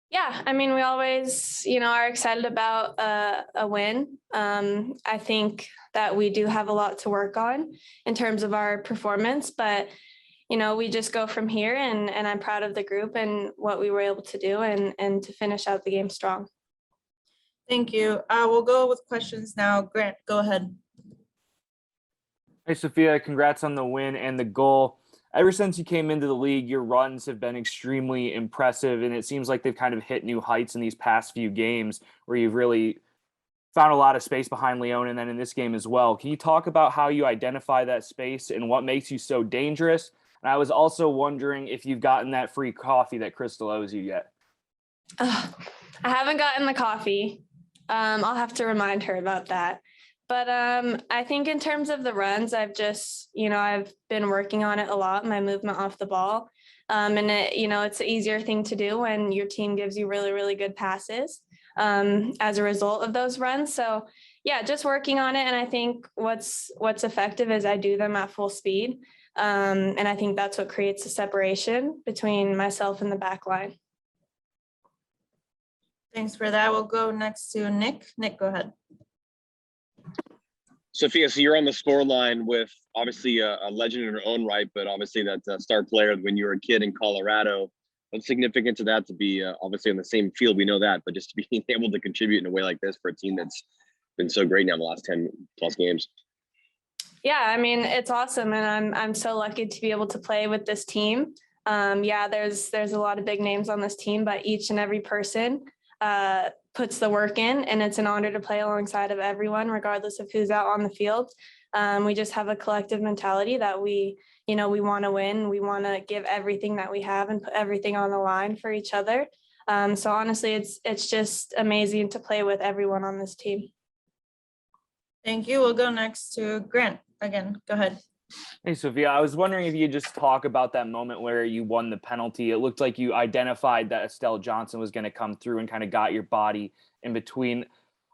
Yeah, I mean, we always, are excited about a win. I think that we do have a lot to work on in terms of our performance, but we just go from here, and I'm proud of the group and what we were able to do, and to finish out the game strong. Thank you. We'll go with questions now. Grant, go ahead. Hey, Sophia, congrats on the win and the goal. Ever since you came into the league, your runs have been extremely impressive, and it seems like they've kind of hit new heights in these past few games where you've really found a lot of space behind Leon and then in this game as well. Can you talk about how you identify that space and what makes you so dangerous? And I was also wondering if you've gotten that free coffee that Crystal owes you yet. I haven't gotten the coffee. I'll have to remind her about that. But I think in terms of the runs, I've just, I've been working on it a lot, my movement off the ball. And it's an easier thing to do when your team gives you really, really good passes as a result of those runs. So yeah, just working on it. And I think what's effective is I do them at full speed. And I think that's what creates a separation between myself and the back line. Thanks for that. We'll go next to Nick. Nick, go ahead. Sophia, so you're on the score line with obviously a legend in her own right, but obviously that star player when you were a kid in Colorado. What's significant to that to be obviously on the same field? We know that, but just to be able to contribute in a way like this for a team that's been so great now in the last 10 plus games. Yeah, I mean, it's awesome. And I'm so lucky to be able to play with this team. There's a lot of big names on this team, but each and every person puts the work in, and it's an honor to play alongside of everyone, regardless of who's out on the field. We just have a collective mentality that we want to win. We want to give everything that we have and put everything on the line for each other. So honestly, it's just amazing to play with everyone on this team. Thank you. We'll go next to Grant again. Go ahead. Hey, Sophia, I was wondering if you could just talk about that moment where you won the penalty. It looked like you identified that Estelle Johnson was going to come through and kind of got your body in between.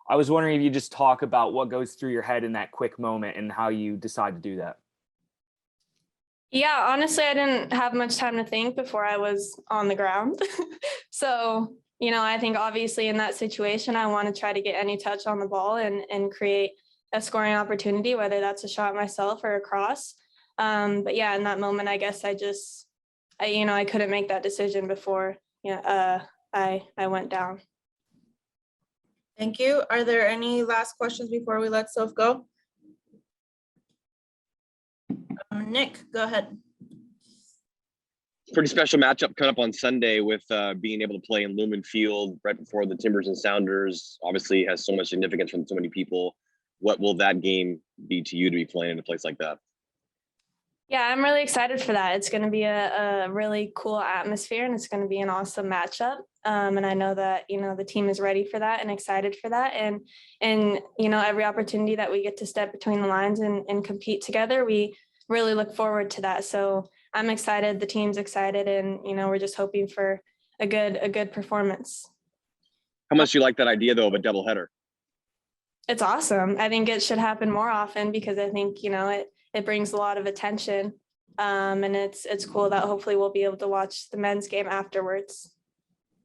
I was wondering if you just talk about what goes through your head in that quick moment and how you decide to do that. Yeah, honestly, I didn't have much time to think before I was on the ground. So, I think obviously in that situation, I want to try to get any touch on the ball and create a scoring opportunity, whether that's a shot myself or a cross. But yeah, in that moment, I guess I couldn't make that decision before I went down. Thank you. Are there any last questions before we let Soph go? Nick, go ahead. Pretty special matchup coming up on Sunday with being able to play in Lumen Field right before the Timbers and Sounders. Obviously has so much significance from so many people. What will that game be to you to be playing in a place like that? Yeah, I'm really excited for that. It's going to be a really cool atmosphere, and it's going to be an awesome matchup. And I know that, the team is ready for that and excited for that. And every opportunity that we get to step between the lines and compete together, we really look forward to that. So I'm excited. The team's excited, and, we're just hoping for a good performance. How much do you like that idea, though, of a doubleheader? It's awesome. I think it should happen more often because I think, it brings a lot of attention. And it's cool that hopefully we'll be able to watch the men's game afterwards.